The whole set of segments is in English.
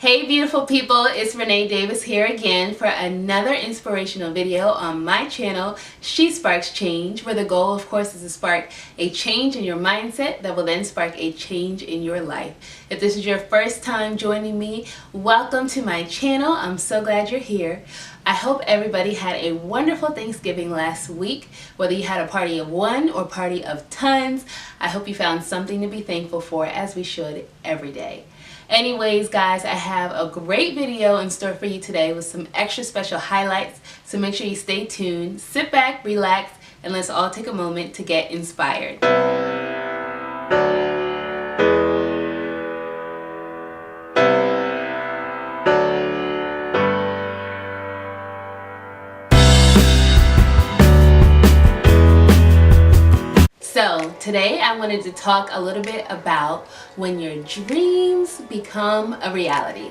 Hey beautiful people, it's Renee Davis here again for another inspirational video on my channel, She Sparks Change, where the goal of course is to spark a change in your mindset that will then spark a change in your life. If this is your first time joining me, welcome to my channel. I'm so glad you're here. I hope everybody had a wonderful Thanksgiving last week, whether you had a party of one or party of tons. I hope you found something to be thankful for, as we should every day. Anyways, guys, I have a great video in store for you today with some extra special highlights, so make sure you stay tuned, sit back, relax, and let's all take a moment to get inspired. So today I wanted to talk a little bit about when your dreams become a reality.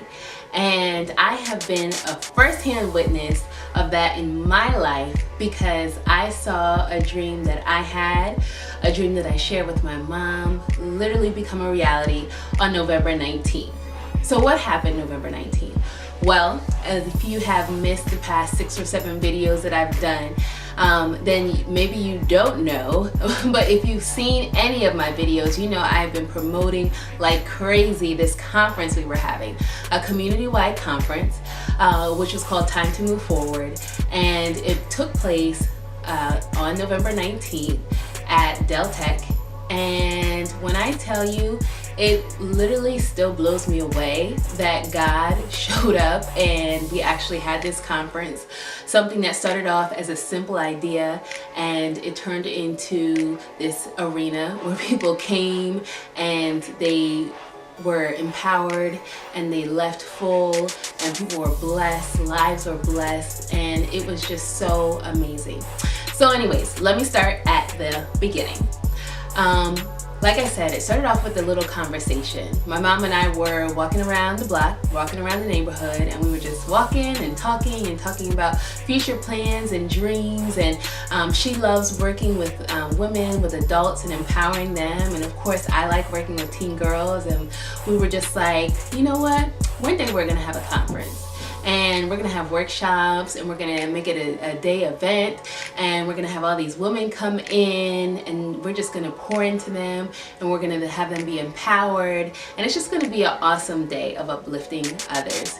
And I have been a first-hand witness of that in my life because I saw a dream that I had, a dream that I shared with my mom, literally become a reality on November 19th. So what happened November 19th? Well, if you have missed the past 6 or 7 videos that I've done, then maybe you don't know, but if you've seen any of my videos, you know I've been promoting like crazy this conference we were having, a community-wide conference, which was called Time to Move Forward, and it took place on November 19th at Del Tech. And when I tell you, it literally still blows me away that God showed up and we actually had this conference, something that started off as a simple idea and it turned into this arena where people came and they were empowered and they left full and people were blessed, lives were blessed, and it was just so amazing. So anyways, let me start at the beginning. Like I said, it started off with a little conversation. My mom and I were walking around the block, walking around the neighborhood, and we were just walking and talking about future plans and dreams. And she loves working with women, with adults, and empowering them. And of course, I like working with teen girls. And we were just like, you know what? One day we're gonna have a conference. And we're gonna have workshops and we're gonna make it a day event, and we're gonna have all these women come in and we're just gonna pour into them and we're gonna have them be empowered, and it's just gonna be an awesome day of uplifting others.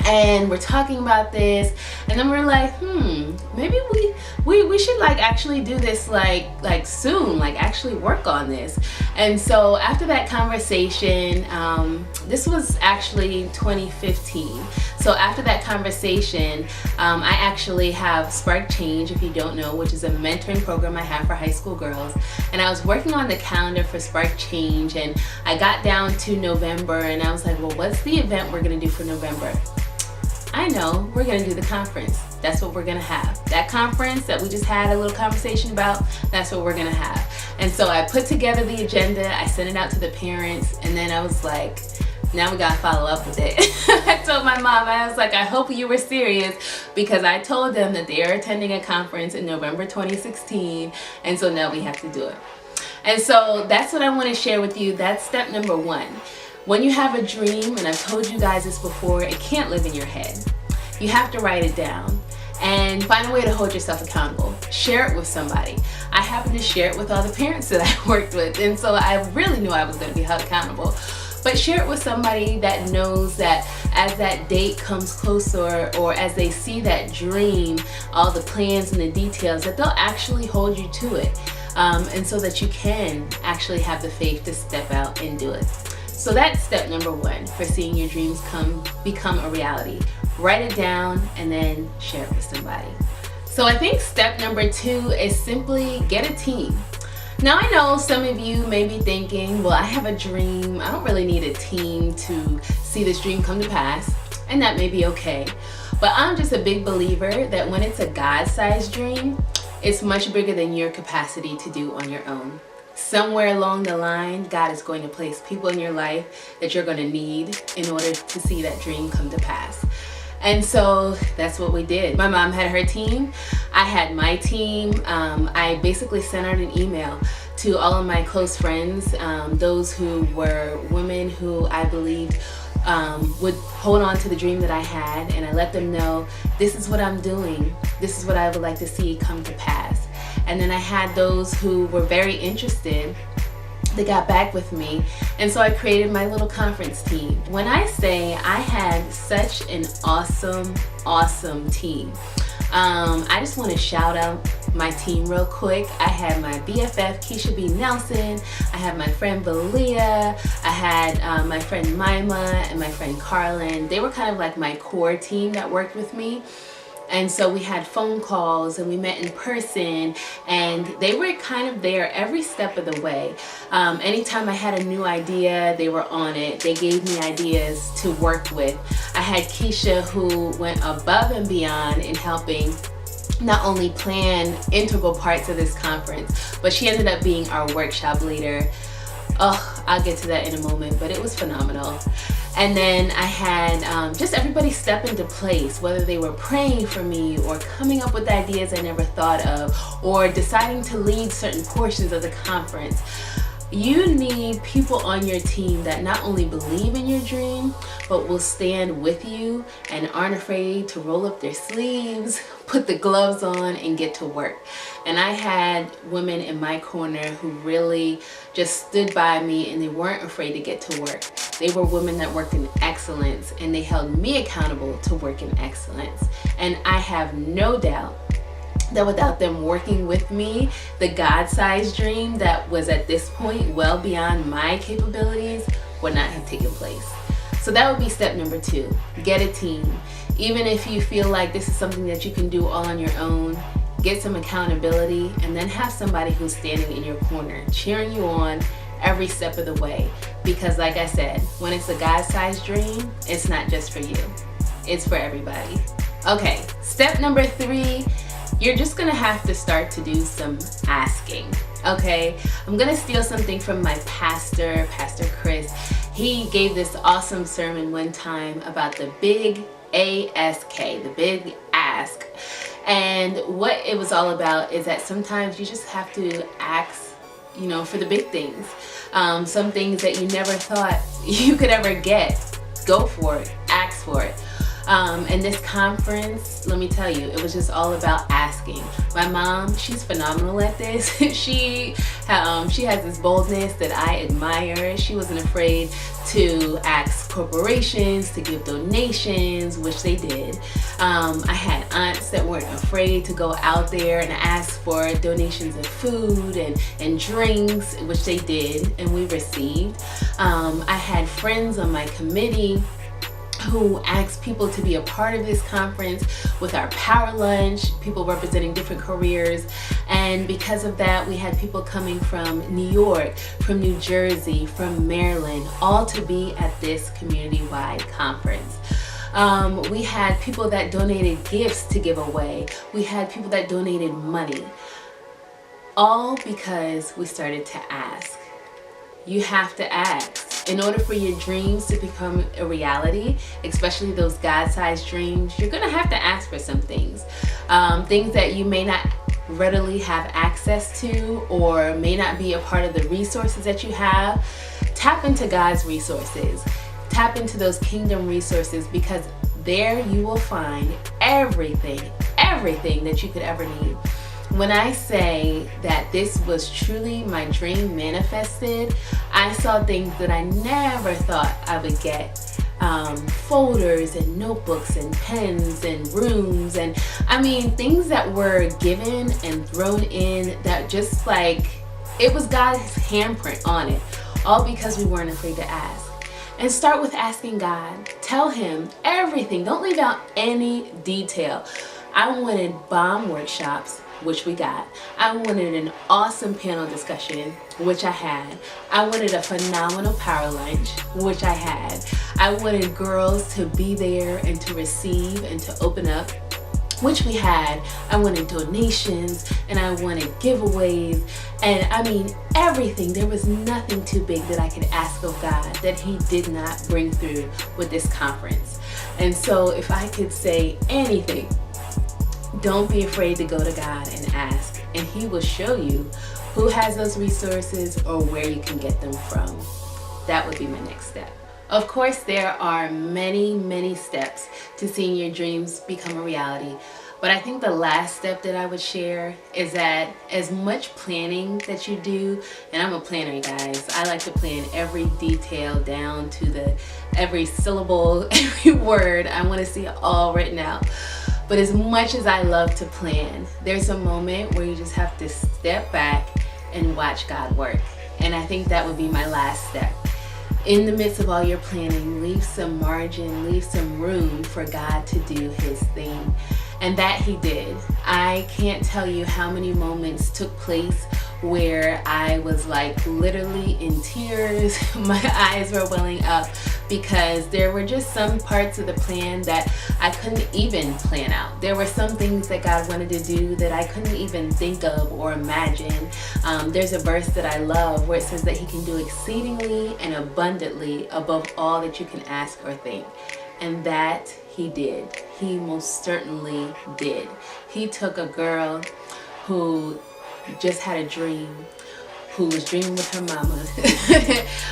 And we're talking about this, and then we're like, maybe we should like actually do this like soon, like actually work on this. And so after that conversation, this was actually 2015. So after that conversation, I actually have Spark Change, if you don't know, which is a mentoring program I have for high school girls. And I was working on the calendar for Spark Change, and I got down to November and I was like, well, what's the event we're gonna do for November? I know, we're gonna do the conference. That's what we're gonna have. That conference that we just had a little conversation about, that's what we're gonna have. And so I put together the agenda, I sent it out to the parents, and then I was like, now we gotta follow up with it. I told my mom, I was like, I hope you were serious, because I told them that they are attending a conference in November 2016, and so now we have to do it. And so that's what I wanna share with you. That's step number 1. When you have a dream, and I've told you guys this before, it can't live in your head. You have to write it down and find a way to hold yourself accountable. Share it with somebody. I happened to share it with all the parents that I worked with, and so I really knew I was going to be held accountable. But share it with somebody that knows that as that date comes closer, or as they see that dream, all the plans and the details, that they'll actually hold you to it. And so that you can actually have the faith to step out and do it. So that's step number 1 for seeing your dreams become a reality. Write it down and then share it with somebody. So I think step number 2 is simply get a team. Now I know some of you may be thinking, well, I have a dream. I don't really need a team to see this dream come to pass, and that may be okay. But I'm just a big believer that when it's a God-sized dream, it's much bigger than your capacity to do on your own. Somewhere along the line, God is going to place people in your life that you're going to need in order to see that dream come to pass. And so that's what we did. My mom had her team. I had my team. I basically sent out an email to all of my close friends, those who were women who I believed would hold on to the dream that I had, and I let them know, this is what I'm doing, this is what I would like to see come to pass. And then I had those who were very interested. They got back with me, and so I created my little conference team. When I say I had such an awesome team, I just want to shout out my team real quick. I had my BFF Keisha B. Nelson, I had my friend Valia, I had my friend Mima and my friend Carlin. They were kind of like my core team that worked with me. And so we had phone calls and we met in person, and they were kind of there every step of the way. Anytime I had a new idea, they were on it. They gave me ideas to work with. I had Keisha, who went above and beyond in helping not only plan integral parts of this conference, but she ended up being our workshop leader. Oh, I'll get to that in a moment, but it was phenomenal. And then I had just everybody step into place, whether they were praying for me or coming up with ideas I never thought of, or deciding to lead certain portions of the conference. You need people on your team that not only believe in your dream, but will stand with you and aren't afraid to roll up their sleeves, put the gloves on, and get to work. And I had women in my corner who really just stood by me, and they weren't afraid to get to work. They were women that worked in excellence, and they held me accountable to work in excellence. And I have no doubt that without them working with me, the God-sized dream that was at this point well beyond my capabilities would not have taken place. So that would be step number 2. Get a team. Even if you feel like this is something that you can do all on your own, get some accountability, and then have somebody who's standing in your corner, cheering you on every step of the way. Because like I said, when it's a God-sized dream, it's not just for you. It's for everybody. Okay, step number 3, you're just gonna have to start to do some asking, okay? I'm gonna steal something from my pastor, Pastor Chris. He gave this awesome sermon one time about the big ASK, the big ask. And what it was all about is that sometimes you just have to ask, you know, for the big things. Some things that you never thought you could ever get. Go for it, ask for it. And this conference, let me tell you, it was just all about asking. My mom, she's phenomenal at this. She has this boldness that I admire. She wasn't afraid to ask corporations to give donations, which they did. I had aunts that weren't afraid to go out there and ask for donations of food and drinks, which they did, and we received. I had friends on my committee who asked people to be a part of this conference with our power lunch, people representing different careers. And because of that, we had people coming from New York, from New Jersey, from Maryland, all to be at this community-wide conference. We had people that donated gifts to give away. We had people that donated money, all because we started to ask. You have to ask. In order for your dreams to become a reality, especially those God-sized dreams, you're gonna have to ask for some things. Things that you may not readily have access to or may not be a part of the resources that you have. Tap into God's resources. Tap into those kingdom resources, because there you will find everything that you could ever need. When I say that this was truly my dream manifested, I saw things that I never thought I would get. Folders and notebooks and pens and rooms, and I mean things that were given and thrown in that just like it was God's handprint on it, all because we weren't afraid to ask. And start with asking God. Tell Him everything. Don't leave out any detail. I wanted bomb workshops, which we got. I wanted an awesome panel discussion, which I had. I wanted a phenomenal power lunch, which I had. I wanted girls to be there and to receive and to open up, which we had. I wanted donations and I wanted giveaways, and I mean everything. There was nothing too big that I could ask of God that He did not bring through with this conference. And so if I could say anything, don't be afraid to go to God and ask, and He will show you who has those resources or where you can get them from. That would be my next step. Of course, there are many steps to seeing your dreams become a reality. But I think the last step that I would share is that as much planning that you do, and I'm a planner, you guys. I like to plan every detail down to the every syllable, every word. I want to see it all written out. But as much as I love to plan, there's a moment where you just have to step back and watch God work. And I think that would be my last step. In the midst of all your planning, leave some margin, leave some room for God to do his thing. And that he did. I can't tell you how many moments took place where I was like literally in tears. My eyes were welling up because there were just some parts of the plan that I couldn't even plan out. There were some things that God wanted to do that I couldn't even think of or imagine. There's a verse that I love where it says that he can do exceedingly and abundantly above all that you can ask or think. And that he did. He most certainly did. He took a girl who just had a dream, who was dreaming with her mama,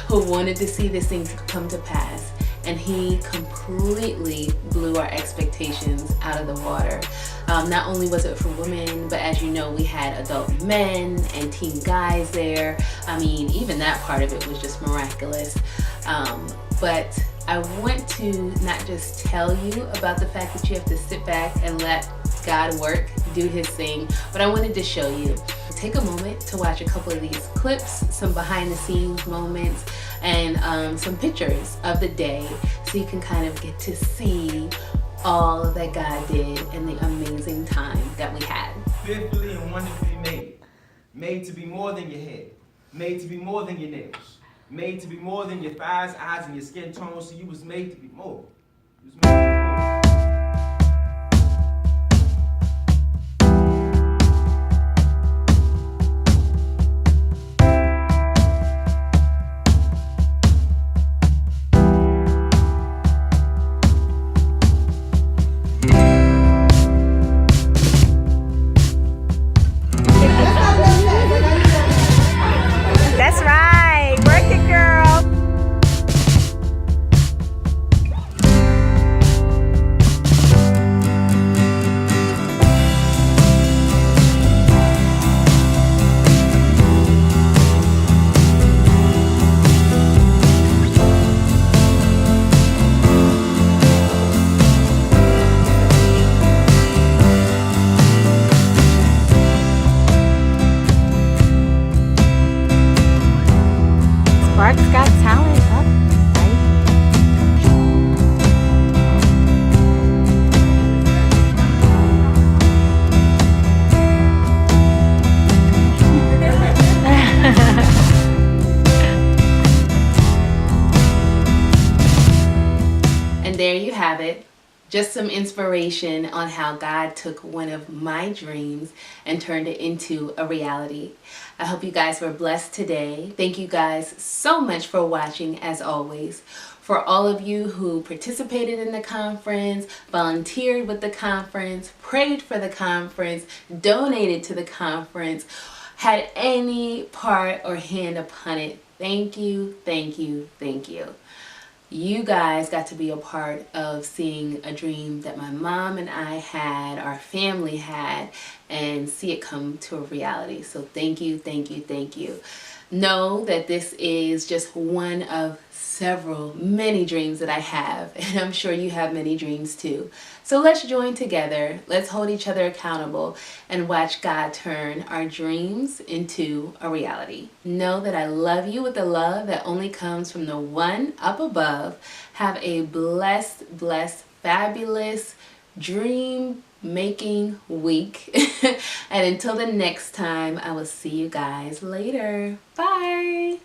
who wanted to see this thing come to pass, and he completely blew our expectations out of the water. Not only was it for women, but as you know, we had adult men and teen guys there. I mean, even that part of it was just miraculous. But I want to not just tell you about the fact that you have to sit back and let God work, do his thing, but I wanted to show you. Take a moment to watch a couple of these clips, some behind the scenes moments, and some pictures of the day so you can kind of get to see all that God did and the amazing time that we had. Fearfully and wonderfully made. Made to be more than your head. Made to be more than your nails. Made to be more than your thighs, eyes, and your skin tone. So you was made to be more. You was made to be more. That's right. Work it, girl. Spark's got talent up, And there you have it. Just some inspiration on how God took one of my dreams and turned it into a reality. I hope you guys were blessed today. Thank you guys so much for watching, as always. For all of you who participated in the conference, volunteered with the conference, prayed for the conference, donated to the conference, had any part or hand upon it, thank you, thank you, thank you. You guys got to be a part of seeing a dream that my mom and I had, our family had, and see it come to a reality. So thank you, thank you, thank you. Know that this is just one of many dreams that I have, and I'm sure you have many dreams too. So let's join together, let's hold each other accountable, and watch God turn our dreams into a reality. Know that I love you with the love that only comes from the one up above. Have a blessed, fabulous, dream-making week. And until the next time, I will see you guys later. Bye!